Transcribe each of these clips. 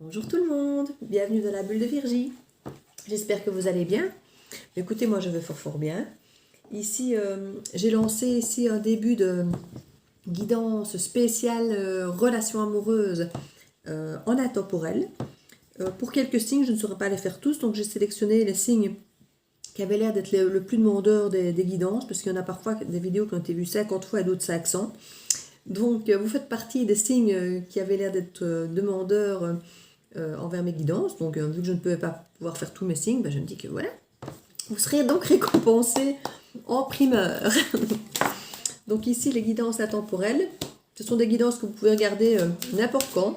Bonjour tout le monde, bienvenue dans la bulle de Virgie. J'espère que vous allez bien. Écoutez, moi je vais fort bien. Ici, j'ai lancé ici un début de guidance spéciale relations amoureuses en intemporel. Pour quelques signes, je ne saurais pas les faire tous, donc j'ai sélectionné les signes qui avaient l'air d'être le plus demandeurs des guidances, parce qu'il y en a parfois des vidéos qui ont été vues 50 fois et d'autres 500. Donc vous faites partie des signes qui avaient l'air d'être demandeurs envers mes guidances. Donc vu que je ne pouvais pas pouvoir faire tous mes signes, je me dis que voilà, vous serez donc récompensés en primeur. Donc ici les guidances intemporelles, ce sont des guidances que vous pouvez regarder n'importe quand.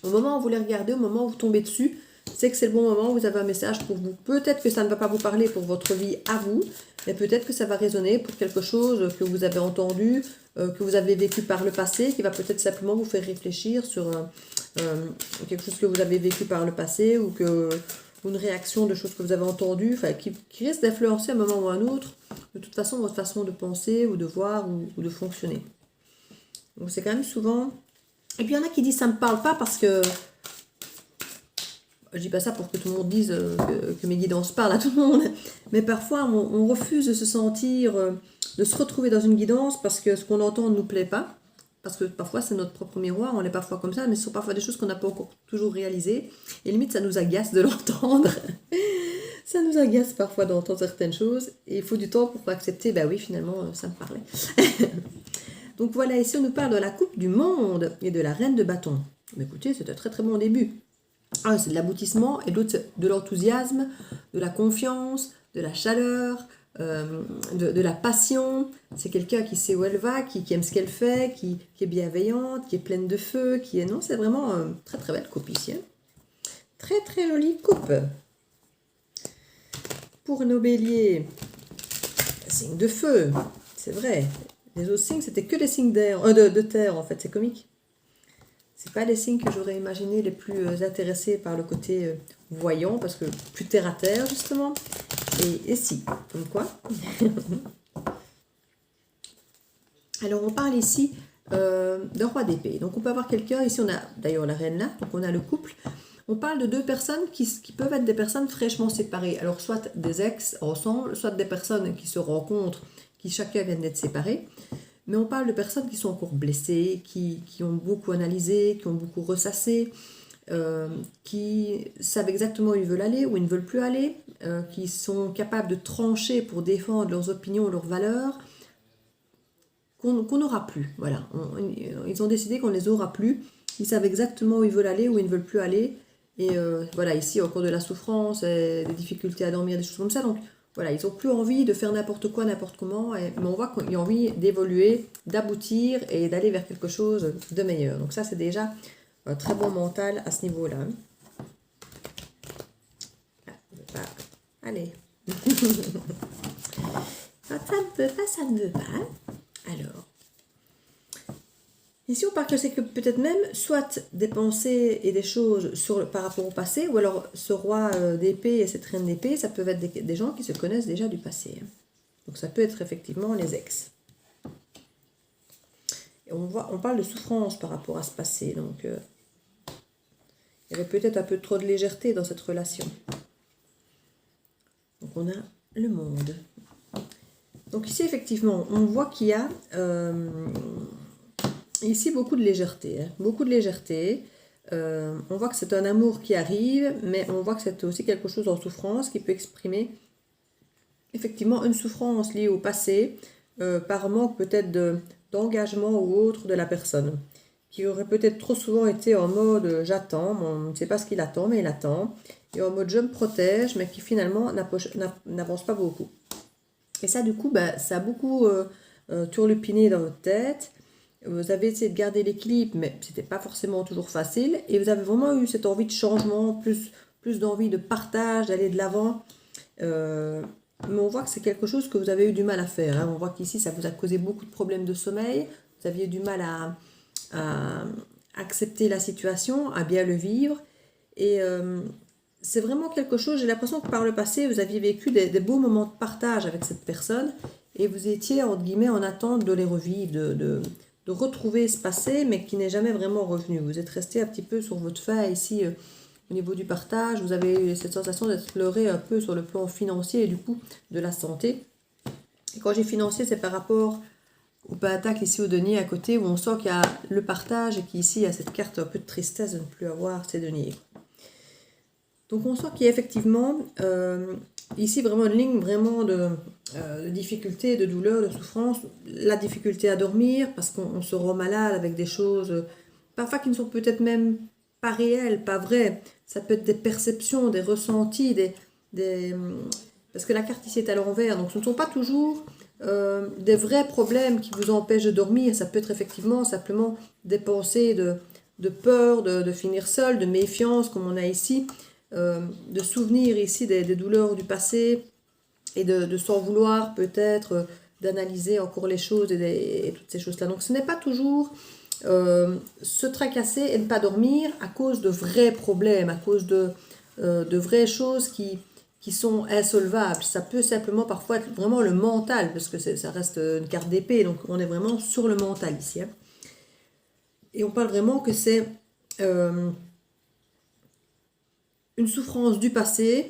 Au moment où vous les regardez, au moment où vous tombez dessus, c'est que c'est le bon moment, vous avez un message pour vous. Peut-être que ça ne va pas vous parler pour votre vie à vous, mais peut-être que ça va résonner pour quelque chose que vous avez entendu, que vous avez vécu par le passé, qui va peut-être simplement vous faire réfléchir sur quelque chose que vous avez vécu par le passé ou une réaction de choses que vous avez entendues, qui risque d'influencer à un moment ou à un autre, de toute façon, votre façon de penser ou de voir ou de fonctionner. Donc c'est quand même souvent... Et puis il y en a qui disent ça ne me parle pas parce que... Je dis pas ça pour que tout le monde dise que mes guidances parlent à tout le monde, mais parfois on refuse de se sentir, de se retrouver dans une guidance parce que ce qu'on entend ne nous plaît pas, parce que parfois c'est notre propre miroir, on est parfois comme ça, mais ce sont parfois des choses qu'on n'a pas encore toujours réalisées, et limite ça nous agace de l'entendre, ça nous agace parfois d'entendre certaines choses, et il faut du temps pour accepter, oui finalement ça me parlait. Donc voilà, ici on nous parle de la coupe du monde et de la reine de bâton. Mais écoutez, c'est un très très bon début. C'est de l'aboutissement, et l'autre c'est de l'enthousiasme, de la confiance, de la chaleur, de la passion. C'est quelqu'un qui sait où elle va, qui aime ce qu'elle fait, qui est bienveillante, qui est pleine de feu, qui est... Non, c'est vraiment très très belle coupe ici. Très très jolie coupe. Pour nos béliers, signe de feu, c'est vrai. Les autres signes, c'était que des signes d'air, de terre en fait, c'est comique. C'est pas les signes que j'aurais imaginé les plus intéressés par le côté voyant, parce que plus terre à terre justement. Et si, comme quoi. Alors on parle ici d'un roi d'épée. Donc on peut avoir quelqu'un, ici on a d'ailleurs la reine là, donc on a le couple. On parle de deux personnes qui peuvent être des personnes fraîchement séparées. Alors soit des ex ensemble, soit des personnes qui se rencontrent, qui chacun viennent d'être séparés. Mais on parle de personnes qui sont encore blessées, qui ont beaucoup analysé, qui ont beaucoup ressassé, qui savent exactement où ils veulent aller, où ils ne veulent plus aller, qui sont capables de trancher pour défendre leurs opinions, leurs valeurs, qu'on n'aura plus. Voilà. Ils ont décidé qu'on ne les aura plus. Ils savent exactement où ils veulent aller, où ils ne veulent plus aller. Et voilà, ici, au cours de la souffrance, des difficultés à dormir, des choses comme ça. Donc, voilà, ils n'ont plus envie de faire n'importe quoi, n'importe comment, mais on voit qu'ils ont envie d'évoluer, d'aboutir et d'aller vers quelque chose de meilleur. Donc ça, c'est déjà un très bon mental à ce niveau-là. Allez. Ça ne veut pas, ça ne veut pas. Alors, ici on parle que c'est que peut-être même soit des pensées et des choses par rapport au passé, ou alors ce roi d'épée et cette reine d'épée, ça peut être des gens qui se connaissent déjà du passé. Donc ça peut être effectivement les ex. Et on parle de souffrance par rapport à ce passé, donc il y avait peut-être un peu trop de légèreté dans cette relation. Donc on a le monde. Donc ici effectivement, on voit qu'il y a... ici, beaucoup de légèreté. Beaucoup de légèreté. On voit que c'est un amour qui arrive, mais on voit que c'est aussi quelque chose en souffrance qui peut exprimer effectivement une souffrance liée au passé, par manque peut-être d'engagement ou autre de la personne, qui aurait peut-être trop souvent été en mode j'attends, on ne sait pas ce qu'il attend, mais il attend, et en mode je me protège, mais qui finalement n'avance pas beaucoup. Et ça, du coup, ça a beaucoup turlupiné dans votre tête. Vous avez essayé de garder l'équilibre, mais c'était pas forcément toujours facile. Et vous avez vraiment eu cette envie de changement, plus d'envie de partage, d'aller de l'avant. Mais on voit que c'est quelque chose que vous avez eu du mal à faire. Hein. On voit qu'ici, ça vous a causé beaucoup de problèmes de sommeil. Vous aviez du mal à accepter la situation, à bien le vivre. Et c'est vraiment quelque chose, j'ai l'impression que par le passé, vous aviez vécu des beaux moments de partage avec cette personne. Et vous étiez, entre guillemets, en attente de les revivre, de retrouver ce passé, mais qui n'est jamais vraiment revenu. Vous êtes resté un petit peu sur votre fin ici, au niveau du partage. Vous avez eu cette sensation d'être leurré un peu sur le plan financier et du coup de la santé. Et quand j'ai financier, c'est par rapport au pentacle ici au denier à côté, où on sent qu'il y a le partage et qu'ici il y a cette carte un peu de tristesse de ne plus avoir ces deniers. Donc on sent qu'il y a effectivement ici vraiment une ligne vraiment de difficulté, de douleur, de souffrance, la difficulté à dormir parce qu'on se rend malade avec des choses parfois qui ne sont peut-être même pas réelles, pas vraies. Ça peut être des perceptions, des ressentis, parce que la carte ici est à l'envers, donc ce ne sont pas toujours des vrais problèmes qui vous empêchent de dormir. Ça peut être effectivement simplement des pensées de peur, de finir seul, de méfiance comme on a ici. De souvenirs ici des douleurs du passé et de s'en vouloir peut-être, d'analyser encore les choses et toutes ces choses-là. Donc ce n'est pas toujours se tracasser et ne pas dormir à cause de vrais problèmes, à cause de vraies choses qui sont insolvables. Ça peut simplement parfois être vraiment le mental, parce que ça reste une carte d'épée, donc on est vraiment sur le mental ici. Hein. Et on parle vraiment que c'est une souffrance du passé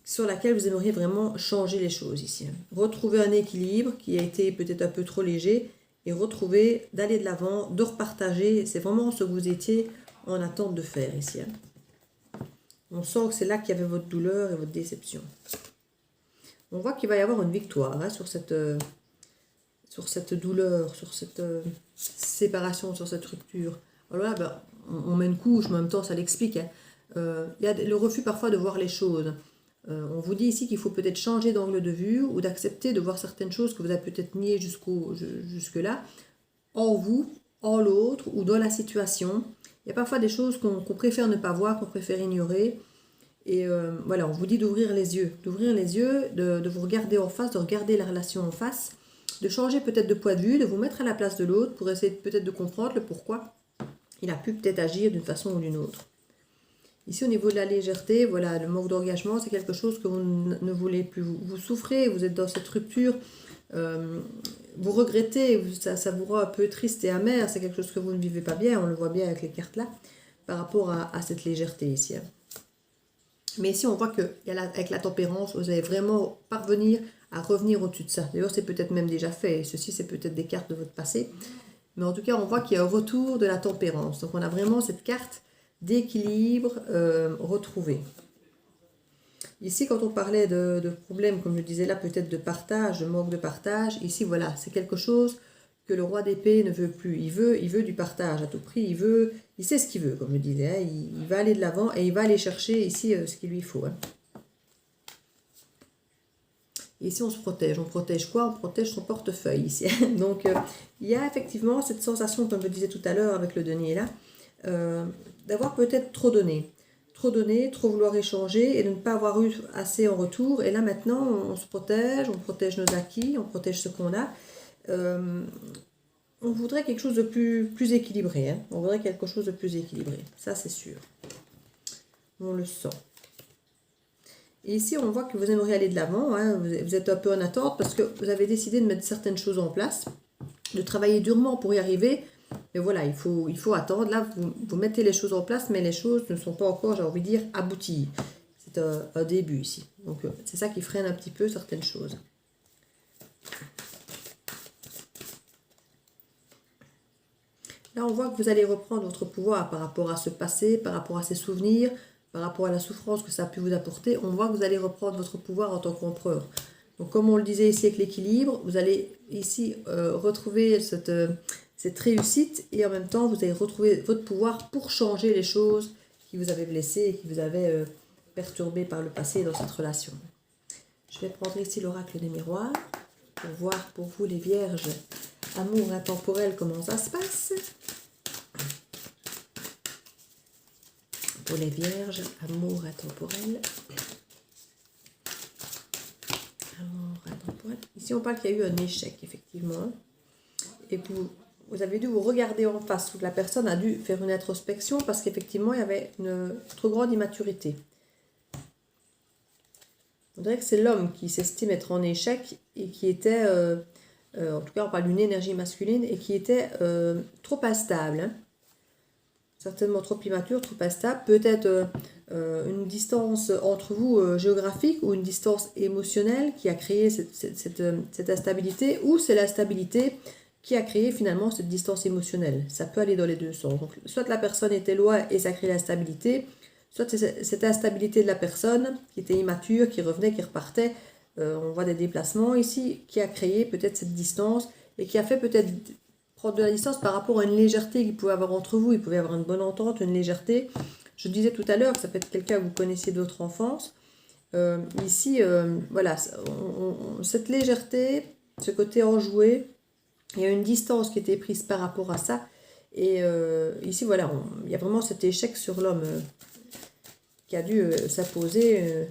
sur laquelle vous aimeriez vraiment changer les choses ici. Retrouver un équilibre qui a été peut-être un peu trop léger et retrouver, d'aller de l'avant, de repartager. C'est vraiment ce que vous étiez en attente de faire ici. On sent que c'est là qu'il y avait votre douleur et votre déception. On voit qu'il va y avoir une victoire sur cette douleur, sur cette séparation, sur cette rupture. Alors là, ben, on met une couche, mais en même temps, ça l'explique. Hein. Il y a le refus parfois de voir les choses. On vous dit ici qu'il faut peut-être changer d'angle de vue ou d'accepter de voir certaines choses que vous avez peut-être niées jusque-là, en vous, en l'autre ou dans la situation. Il y a parfois des choses qu'on préfère ne pas voir, qu'on préfère ignorer. Et voilà, on vous dit d'ouvrir les yeux, de vous regarder en face, de regarder la relation en face, de changer peut-être de point de vue, de vous mettre à la place de l'autre pour essayer peut-être de comprendre le pourquoi il a pu peut-être agir d'une façon ou d'une autre. Ici, au niveau de la légèreté, voilà, le manque d'engagement, c'est quelque chose que vous ne voulez plus. Vous souffrez, vous êtes dans cette rupture, vous regrettez, ça vous rend un peu triste et amer, c'est quelque chose que vous ne vivez pas bien, on le voit bien avec les cartes là, par rapport à cette légèreté ici. Mais ici, on voit qu'avec la tempérance, vous allez vraiment parvenir à revenir au-dessus de ça. D'ailleurs, c'est peut-être même déjà fait, et ceci, c'est peut-être des cartes de votre passé. Mais en tout cas, on voit qu'il y a un retour de la tempérance. Donc, on a vraiment cette carte d'équilibre retrouvé. Ici, quand on parlait de problèmes, comme je disais là, peut-être de partage, de manque de partage, ici, voilà, c'est quelque chose que le roi d'épée ne veut plus. Il veut du partage à tout prix, il sait ce qu'il veut, comme je disais, hein. Il va aller de l'avant et il va aller chercher ici ce qu'il lui faut. Hein. Ici, on se protège. On protège quoi? On protège son portefeuille ici. Donc, il y a effectivement cette sensation, comme je disais tout à l'heure avec le denier là, d'avoir peut-être trop donné, trop vouloir échanger et de ne pas avoir eu assez en retour. Et là maintenant, on se protège, on protège nos acquis, on protège ce qu'on a. On voudrait quelque chose de plus équilibré. Hein. On voudrait quelque chose de plus équilibré. Ça, c'est sûr. On le sent. Et ici, on voit que vous aimeriez aller de l'avant. Hein. Vous êtes un peu en attente parce que vous avez décidé de mettre certaines choses en place, de travailler durement pour y arriver. Mais voilà, il faut attendre. Là, vous mettez les choses en place, mais les choses ne sont pas encore, j'ai envie de dire, abouties. C'est un début ici. Donc, c'est ça qui freine un petit peu certaines choses. Là, on voit que vous allez reprendre votre pouvoir par rapport à ce passé, par rapport à ces souvenirs, par rapport à la souffrance que ça a pu vous apporter. On voit que vous allez reprendre votre pouvoir en tant qu'empereur. Donc, comme on le disait ici avec l'équilibre, vous allez ici retrouver cette réussite et en même temps, vous allez retrouver votre pouvoir pour changer les choses qui vous avaient blessé et qui vous avaient perturbé par le passé dans cette relation. Je vais prendre ici l'oracle des miroirs pour voir pour vous les vierges, amour intemporel, comment ça se passe. Pour les vierges, amour intemporel. Amour intemporel. Ici, on parle qu'il y a eu un échec, effectivement. Et vous avez dû vous regarder en face, où la personne a dû faire une introspection parce qu'effectivement, il y avait une trop grande immaturité. On dirait que c'est l'homme qui s'estime être en échec et qui était en tout cas on parle d'une énergie masculine, et qui était trop instable, hein. Certainement trop immature, trop instable, peut-être une distance entre vous géographique ou une distance émotionnelle qui a créé cette instabilité, ou c'est l'instabilité qui a créé finalement cette distance émotionnelle. Ça peut aller dans les deux sens. Donc, soit la personne était loin et ça crée l'instabilité, soit c'est cette instabilité de la personne qui était immature, qui revenait, qui repartait. On voit des déplacements ici, qui a créé peut-être cette distance et qui a fait peut-être prendre de la distance par rapport à une légèreté qu'il pouvait avoir entre vous. Il pouvait y avoir une bonne entente, une légèreté. Je disais tout à l'heure que ça peut être quelqu'un que vous connaissiez de votre enfance. Ici, voilà, cette légèreté, ce côté enjoué, il y a une distance qui était prise par rapport à ça. Et ici, voilà, il y a vraiment cet échec sur l'homme qui a dû s'imposer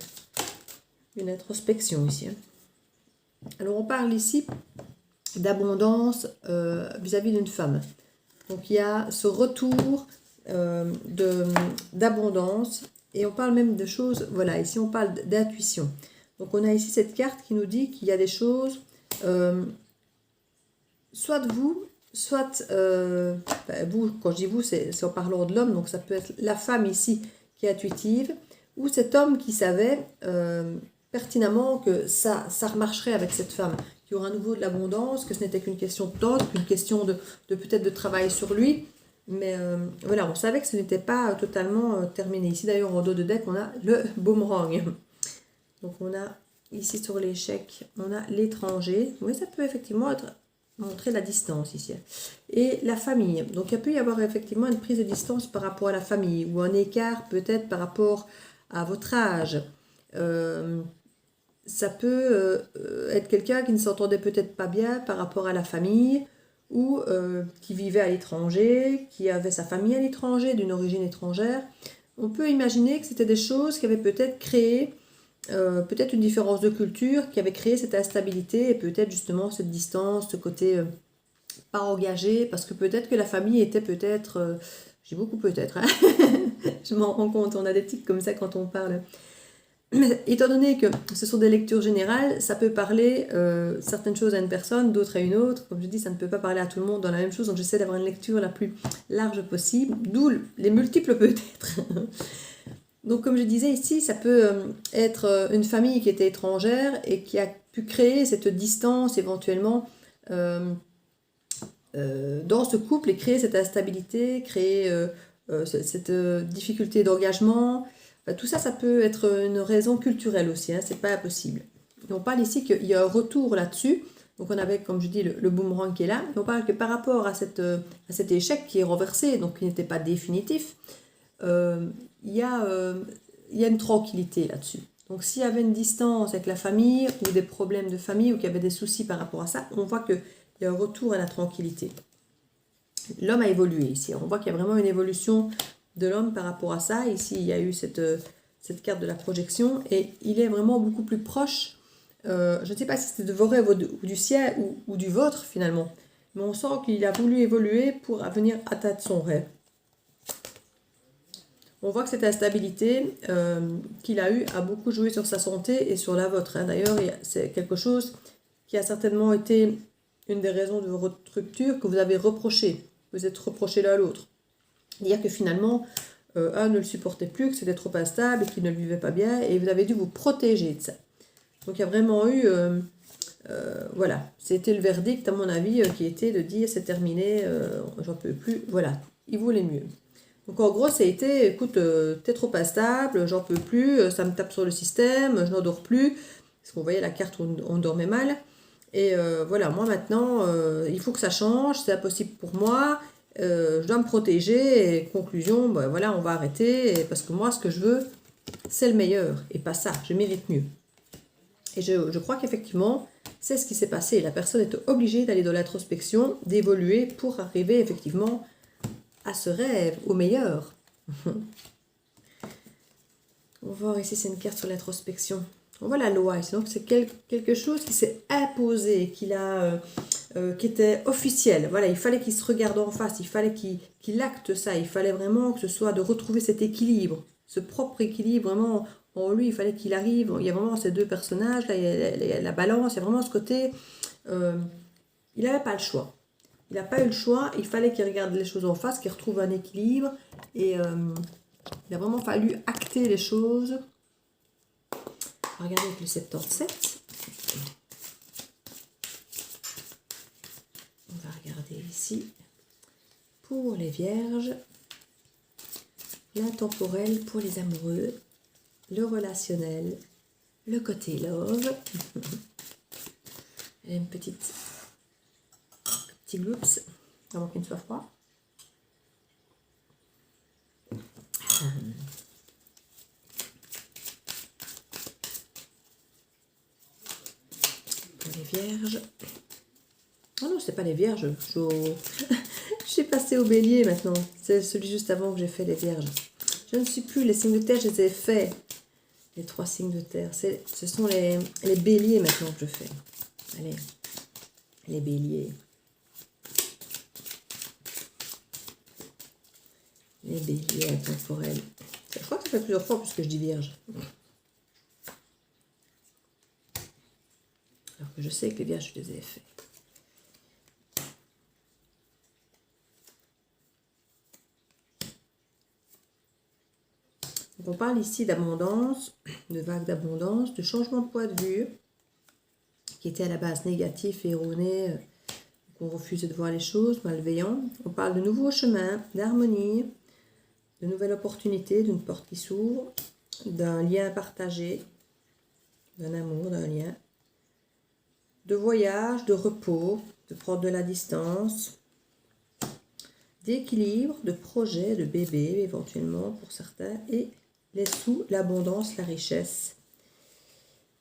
une introspection ici, hein. Alors, on parle ici d'abondance vis-à-vis d'une femme. Donc, il y a ce retour d'abondance. Et on parle même de choses, voilà, ici, on parle d'intuition. Donc, on a ici cette carte qui nous dit qu'il y a des choses... soit de vous, soit vous, quand je dis vous, c'est en parlant de l'homme, donc ça peut être la femme ici qui est intuitive, ou cet homme qui savait pertinemment que ça remarcherait avec cette femme, qu'il y aura à nouveau de l'abondance, que ce n'était qu'une question de temps, qu'une question de peut-être de travail sur lui, mais voilà, on savait que ce n'était pas totalement terminé. Ici d'ailleurs en dos de deck, on a le boomerang. Donc on a ici sur l'échec, on a l'étranger. Oui, ça peut effectivement être montrer la distance ici. Et la famille. Donc il peut y avoir effectivement une prise de distance par rapport à la famille, ou un écart peut-être par rapport à votre âge. Ça peut être quelqu'un qui ne s'entendait peut-être pas bien par rapport à la famille, ou qui vivait à l'étranger, qui avait sa famille à l'étranger, d'une origine étrangère. On peut imaginer que c'était des choses qui avaient peut-être créé peut-être une différence de culture qui avait créé cette instabilité, et peut-être justement cette distance, ce côté pas engagé, parce que peut-être que la famille était peut-être, j'ai beaucoup peut-être, hein. Je m'en rends compte, on a des tics comme ça quand on parle. Mais étant donné que ce sont des lectures générales, ça peut parler certaines choses à une personne, d'autres à une autre. Comme je dis, ça ne peut pas parler à tout le monde dans la même chose, donc j'essaie d'avoir une lecture la plus large possible, d'où les multiples peut-être. Donc comme je disais ici, ça peut être une famille qui était étrangère et qui a pu créer cette distance éventuellement dans ce couple, et créer cette instabilité, créer cette difficulté d'engagement. Enfin, tout ça, ça peut être une raison culturelle aussi, hein, c'est pas impossible. Et on parle ici qu'il y a un retour là-dessus. Donc on avait, comme je dis, le boomerang qui est là. Et on parle que par rapport à cet échec qui est renversé, donc qui n'était pas définitif, il y a une tranquillité là-dessus. Donc s'il y avait une distance avec la famille, ou des problèmes de famille, ou qu'il y avait des soucis par rapport à ça, on voit qu'il y a un retour à la tranquillité. L'homme a évolué ici. On voit qu'il y a vraiment une évolution de l'homme par rapport à ça. Ici, il y a eu cette carte de la projection, et il est vraiment beaucoup plus proche. Je ne sais pas si c'était de vos rêves ou du sien, ou du vôtre finalement. Mais on sent qu'il a voulu évoluer pour venir atteindre son rêve. On voit que cette instabilité qu'il a eue a beaucoup joué sur sa santé et sur la vôtre, hein. D'ailleurs, c'est quelque chose qui a certainement été une des raisons de votre rupture, que vous avez reproché. Vous êtes reproché l'un à l'autre. Dire que finalement, un ne le supportait plus, que c'était trop instable et qu'il ne le vivait pas bien, et vous avez dû vous protéger de ça. Donc il y a vraiment eu... voilà, c'était le verdict, à mon avis, qui était de dire c'est terminé, j'en peux plus. Voilà, il voulait mieux. Donc en gros, ça a été, écoute, t'es trop instable, j'en peux plus, ça me tape sur le système, je n'en dors plus. Parce qu'on voyait la carte où on dormait mal. Et voilà, moi maintenant, il faut que ça change, c'est impossible pour moi, je dois me protéger. Et conclusion, ben voilà, on va arrêter, parce que moi, ce que je veux, c'est le meilleur, et pas ça, je mérite mieux. Et je crois qu'effectivement, c'est ce qui s'est passé. La personne est obligée d'aller dans l'introspection, d'évoluer pour arriver effectivement à ce rêve, au meilleur. On va voir ici, c'est une carte sur l'introspection. On voit la loi ici, donc c'est quelque chose qui s'est imposé, qui était officiel. Voilà, il fallait qu'il se regarde en face, il fallait qu'il acte ça, il fallait vraiment que ce soit de retrouver cet équilibre, ce propre équilibre vraiment en lui. Il fallait qu'il arrive. Il y a vraiment ces deux personnages, là, il y a la balance, il y a vraiment ce côté il n'avait pas le choix. Il n'a pas eu le choix, il fallait qu'il regarde les choses en face, qu'il retrouve un équilibre. Et il a vraiment fallu acter les choses. Regardez avec le 77. On va regarder ici. Pour les vierges, l'intemporel pour les amoureux, le relationnel, le côté love. Et une petit gloops, avant qu'il ne soit froid. Pour les vierges. Oh non, c'est pas les vierges. Je suis passée au bélier maintenant. C'est celui juste avant que j'ai fait les vierges. Je ne suis plus les signes de terre, je les ai faits. Les 3 signes de terre. Ce sont les béliers maintenant que je fais. Allez, les béliers. Les béliers intemporels. Je crois que ça fait plusieurs fois puisque je dis vierge. Alors que je sais que les vierges, je les ai faits. On parle ici d'abondance, de vagues d'abondance, de changement de point de vue, qui était à la base négatif et erroné, qu'on refusait de voir les choses, malveillant. On parle de nouveaux chemins, d'harmonie, de nouvelles opportunités, d'une porte qui s'ouvre, d'un lien partagé, d'un amour, d'un lien, de voyage, de repos, de prendre de la distance, d'équilibre, de projet, de bébé éventuellement pour certains, et les sous, l'abondance, la richesse.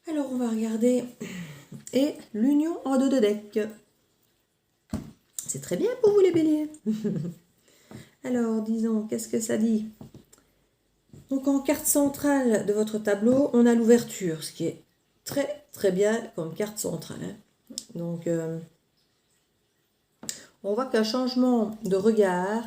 Alors on va regarder, et l'union en 2 de deck. C'est très bien pour vous les béliers. Alors disons, qu'est-ce que ça dit? Donc en carte centrale de votre tableau, on a l'ouverture, ce qui est très très bien comme carte centrale. Hein. Donc on voit qu'un changement de regard,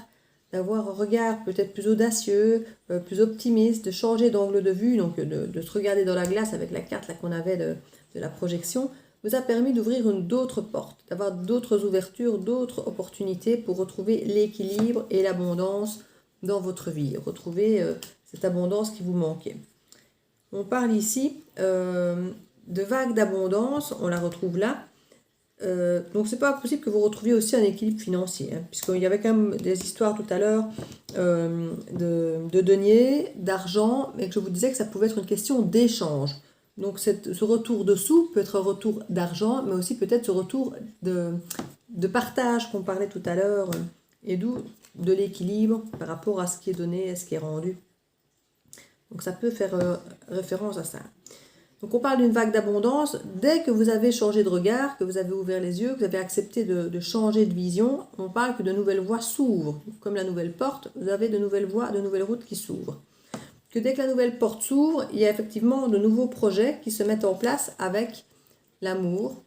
d'avoir un regard peut-être plus audacieux, plus optimiste, de changer d'angle de vue, donc de se regarder dans la glace avec la carte là qu'on avait de la projection, vous a permis d'ouvrir d'autres portes, d'avoir d'autres ouvertures, d'autres opportunités pour retrouver l'équilibre et l'abondance dans votre vie, retrouver cette abondance qui vous manquait. On parle ici de vagues d'abondance, on la retrouve là. Donc c'est pas possible que vous retrouviez aussi un équilibre financier, hein, puisqu'il y avait quand même des histoires tout à l'heure de deniers, d'argent, et que je vous disais que ça pouvait être une question d'échange. Donc ce retour de sous peut être un retour d'argent, mais aussi peut-être ce retour de partage qu'on parlait tout à l'heure, et d'où de l'équilibre par rapport à ce qui est donné et ce qui est rendu. Donc ça peut faire référence à ça. Donc on parle d'une vague d'abondance. Dès que vous avez changé de regard, que vous avez ouvert les yeux, que vous avez accepté de changer de vision, on parle que de nouvelles voies s'ouvrent. Comme la nouvelle porte, vous avez de nouvelles voies, de nouvelles routes qui s'ouvrent. Que dès que la nouvelle porte s'ouvre, il y a effectivement de nouveaux projets qui se mettent en place avec l'amour.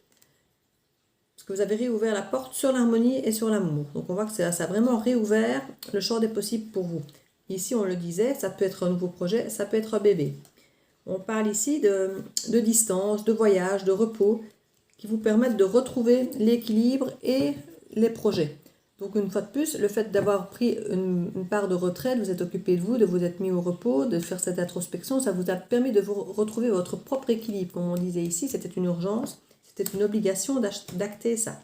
Parce que vous avez réouvert la porte sur l'harmonie et sur l'amour. Donc on voit que ça a vraiment réouvert le champ des possibles pour vous. Ici, on le disait, ça peut être un nouveau projet, ça peut être un bébé. On parle ici de distance, de voyage, de repos, qui vous permettent de retrouver l'équilibre et les projets. Donc une fois de plus, le fait d'avoir pris une part de retraite, vous êtes occupé de vous êtes mis au repos, de faire cette introspection, ça vous a permis de vous retrouver votre propre équilibre. Comme on disait ici, c'était une urgence, c'était une obligation d'acter ça.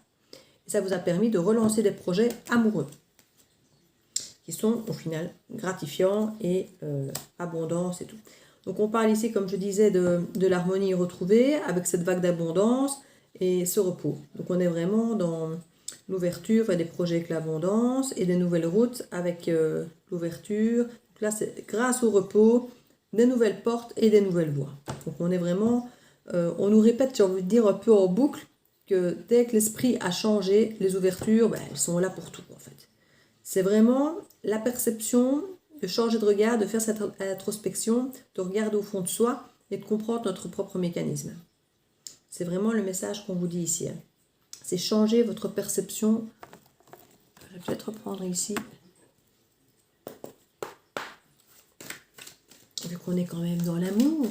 Et ça vous a permis de relancer des projets amoureux, qui sont au final gratifiants et abondance et tout. Donc on parle ici, comme je disais, de l'harmonie retrouvée avec cette vague d'abondance et ce repos. Donc on est vraiment dans l'ouverture et des projets avec l'abondance et des nouvelles routes avec l'ouverture. Donc là, c'est grâce au repos, des nouvelles portes et des nouvelles voies. Donc on est vraiment, on nous répète, j'ai envie de dire un peu en boucle, que dès que l'esprit a changé, les ouvertures, elles sont là pour tout en fait. C'est vraiment la perception, de changer de regard, de faire cette introspection, de regarder au fond de soi et de comprendre notre propre mécanisme. C'est vraiment le message qu'on vous dit ici. Hein. C'est changer votre perception. Je vais peut-être reprendre ici. Vu qu'on est quand même dans l'amour.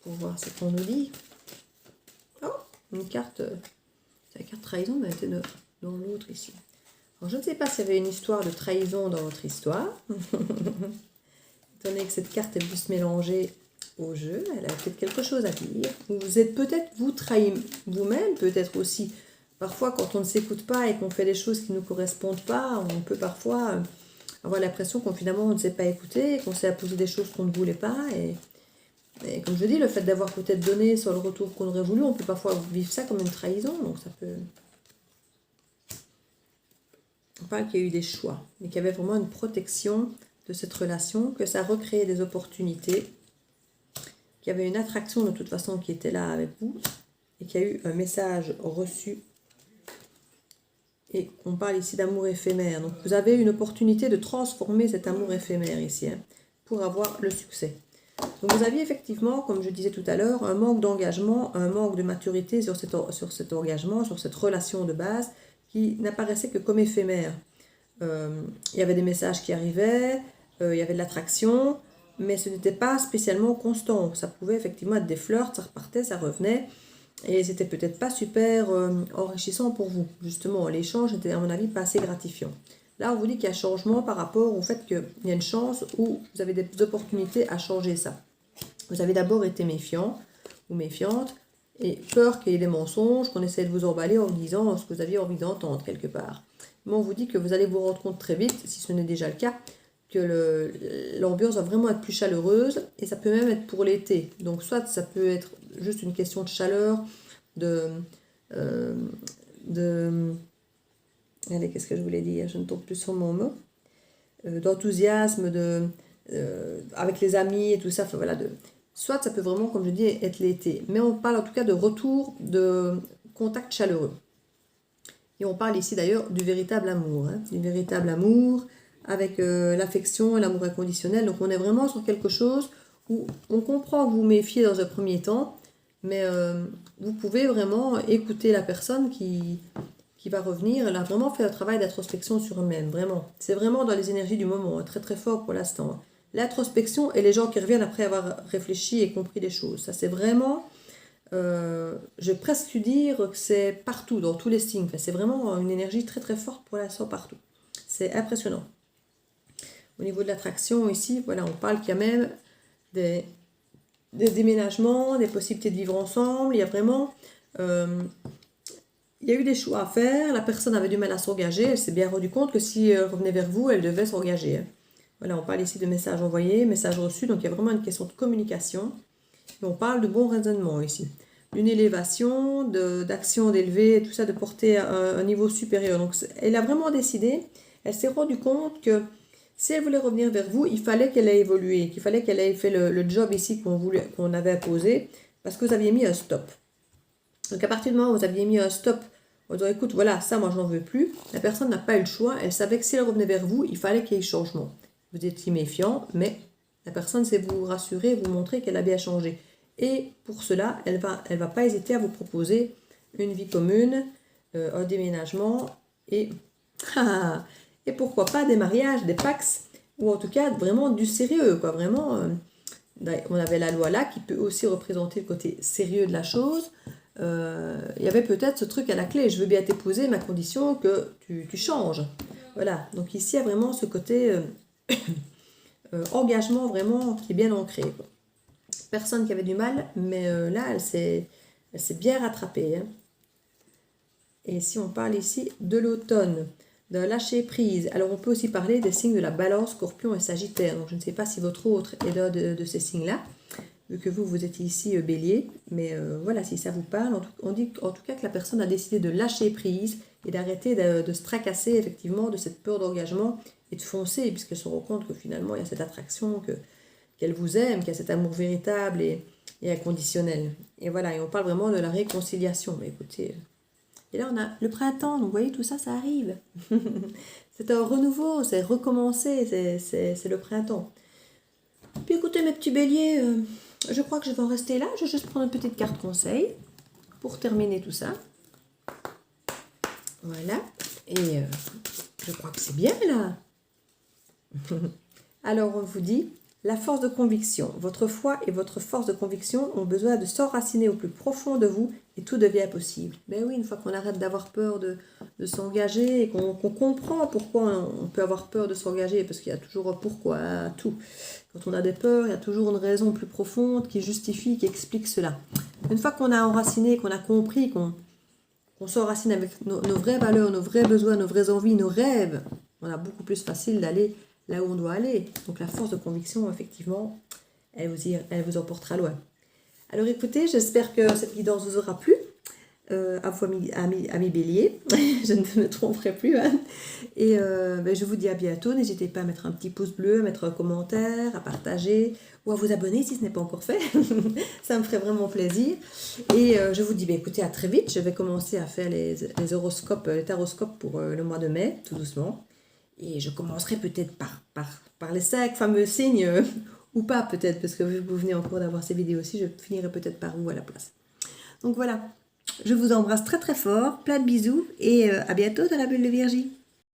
Pour voir ce qu'on nous dit. Une carte, c'est la carte trahison, mais elle était dans l'autre ici. Alors, je ne sais pas s'il y avait une histoire de trahison dans votre histoire. Étant donné que cette carte, elle peut se mélanger au jeu, elle a peut-être quelque chose à dire. Vous êtes peut-être, vous trahi vous-même, peut-être aussi. Parfois, quand on ne s'écoute pas et qu'on fait des choses qui ne nous correspondent pas, on peut parfois avoir l'impression qu'on finalement on ne s'est pas écouté, qu'on s'est imposé des choses qu'on ne voulait pas. Et comme je dis, le fait d'avoir peut-être donné sur le retour qu'on aurait voulu, on peut parfois vivre ça comme une trahison. Donc ça peut... On parle qu'il y a eu des choix, mais qu'il y avait vraiment une protection de cette relation, que ça recréait des opportunités, qu'il y avait une attraction de toute façon qui était là avec vous, et qu'il y a eu un message reçu, et qu'on parle ici d'amour éphémère. Donc vous avez une opportunité de transformer cet amour éphémère ici, hein, pour avoir le succès. Donc vous aviez effectivement, comme je disais tout à l'heure, un manque d'engagement, un manque de maturité sur cet engagement, sur cette relation de base, qui n'apparaissait que comme éphémère. Il y avait des messages qui arrivaient, il y avait de l'attraction, mais ce n'était pas spécialement constant. Ça pouvait effectivement être des flirts, ça repartait, ça revenait, et c'était peut-être pas super enrichissant pour vous. Justement, l'échange n'était à mon avis pas assez gratifiant. Là, on vous dit qu'il y a changement par rapport au fait qu'il y a une chance où vous avez des opportunités à changer ça. Vous avez d'abord été méfiant ou méfiante, et peur qu'il y ait des mensonges, qu'on essaie de vous emballer en vous disant ce que vous aviez envie d'entendre quelque part. Mais on vous dit que vous allez vous rendre compte très vite, si ce n'est déjà le cas, que l'ambiance va vraiment être plus chaleureuse, et ça peut même être pour l'été. Donc soit ça peut être juste une question de chaleur, allez, qu'est-ce que je voulais dire? Je ne tombe plus sur mon mot. D'enthousiasme, avec les amis et tout ça. Enfin, voilà, soit ça peut vraiment, comme je dis, être l'été. Mais on parle en tout cas de retour de contact chaleureux. Et on parle ici d'ailleurs du véritable amour. Hein, du véritable amour avec l'affection et l'amour inconditionnel. Donc on est vraiment sur quelque chose où on comprend que vous méfiez dans un premier temps, mais vous pouvez vraiment écouter la personne qui va revenir. Elle a vraiment fait un travail d'introspection sur eux-mêmes, vraiment. C'est vraiment dans les énergies du moment, hein, très très fort pour l'instant. Hein. L'introspection et les gens qui reviennent après avoir réfléchi et compris les choses. Ça c'est vraiment, je vais presque dire que c'est partout, dans tous les signes. Enfin, c'est vraiment une énergie très très forte pour l'instant partout. C'est impressionnant. Au niveau de l'attraction ici, voilà, on parle qu'il y a même des déménagements, des possibilités de vivre ensemble. Il y a vraiment... il y a eu des choix à faire, la personne avait du mal à s'engager, elle s'est bien rendue compte que si elle revenait vers vous, elle devait s'engager. Voilà, on parle ici de messages envoyés, messages reçus, donc il y a vraiment une question de communication. Et on parle de bon raisonnement ici. D'une élévation, d'action d'élever, tout ça, de porter à un niveau supérieur. Donc elle a vraiment décidé, elle s'est rendue compte que si elle voulait revenir vers vous, il fallait qu'elle ait évolué, qu'il fallait qu'elle ait fait le job ici qu'on avait imposé, parce que vous aviez mis un stop. Donc à partir du moment où vous aviez mis un stop, en disant écoute, voilà, ça moi j'en veux plus, la personne n'a pas eu le choix, elle savait que si elle revenait vers vous, il fallait qu'il y ait changement. Vous étiez méfiant, mais la personne sait vous rassurer, vous montrer qu'elle a bien changé. Et pour cela, elle va pas hésiter à vous proposer une vie commune, un déménagement, et pourquoi pas des mariages, des pax, ou en tout cas vraiment du sérieux, quoi, vraiment. On avait la loi là qui peut aussi représenter le côté sérieux de la chose. Il y avait peut-être ce truc à la clé, je veux bien t'épouser, ma condition que tu changes. Voilà, donc ici il y a vraiment ce côté engagement vraiment qui est bien ancré. Quoi. Personne qui avait du mal, mais là elle s'est bien rattrapée. Hein. Et si on parle ici de l'automne, d'un lâcher prise, alors on peut aussi parler des signes de la Balance, Scorpion et Sagittaire. Donc je ne sais pas si votre autre est l'un de ces signes-là, vu que vous étiez ici Bélier, mais voilà, si ça vous parle, on dit en tout cas que la personne a décidé de lâcher prise et d'arrêter de se tracasser effectivement de cette peur d'engagement et de foncer, puisqu'elle se rend compte que finalement il y a cette attraction, qu'elle vous aime, qu'il y a cet amour véritable et inconditionnel. Et voilà, et on parle vraiment de la réconciliation. Mais écoutez, et là on a le printemps, donc vous voyez tout ça, ça arrive. C'est un renouveau, c'est recommencer, c'est le printemps. Puis écoutez mes petits béliers, je crois que je vais en rester là. Je vais juste prendre une petite carte conseil pour terminer tout ça. Voilà. Et je crois que c'est bien là. Alors on vous dit, La force de conviction. Votre foi et votre force de conviction ont besoin de s'enraciner au plus profond de vous et tout devient possible. Ben oui, une fois qu'on arrête d'avoir peur de s'engager et qu'on comprend pourquoi on peut avoir peur de s'engager, parce qu'il y a toujours un pourquoi à tout. Quand on a des peurs, il y a toujours une raison plus profonde qui justifie, qui explique cela. Une fois qu'on a enraciné, qu'on a compris, qu'on s'enracine avec nos vraies valeurs, nos vrais besoins, nos vraies envies, nos rêves, on a beaucoup plus facile d'aller là où on doit aller. Donc la force de conviction, effectivement, elle vous emportera loin. Alors écoutez, j'espère que cette guidance vous aura plu. Amis bélier, je ne me tromperai plus. Hein. Et je vous dis à bientôt. N'hésitez pas à mettre un petit pouce bleu, à mettre un commentaire, à partager ou à vous abonner si ce n'est pas encore fait. Ça me ferait vraiment plaisir. Et je vous dis, écoutez, à très vite. Je vais commencer à faire les horoscopes, les taroscopes pour le mois de mai, tout doucement. Et je commencerai peut-être par les 5 fameux signes, ou pas peut-être, parce que vous venez encore d'avoir ces vidéos aussi, je finirai peut-être par vous à la place. Donc voilà, je vous embrasse très très fort, plein de bisous, et à bientôt dans la bulle de Virgie.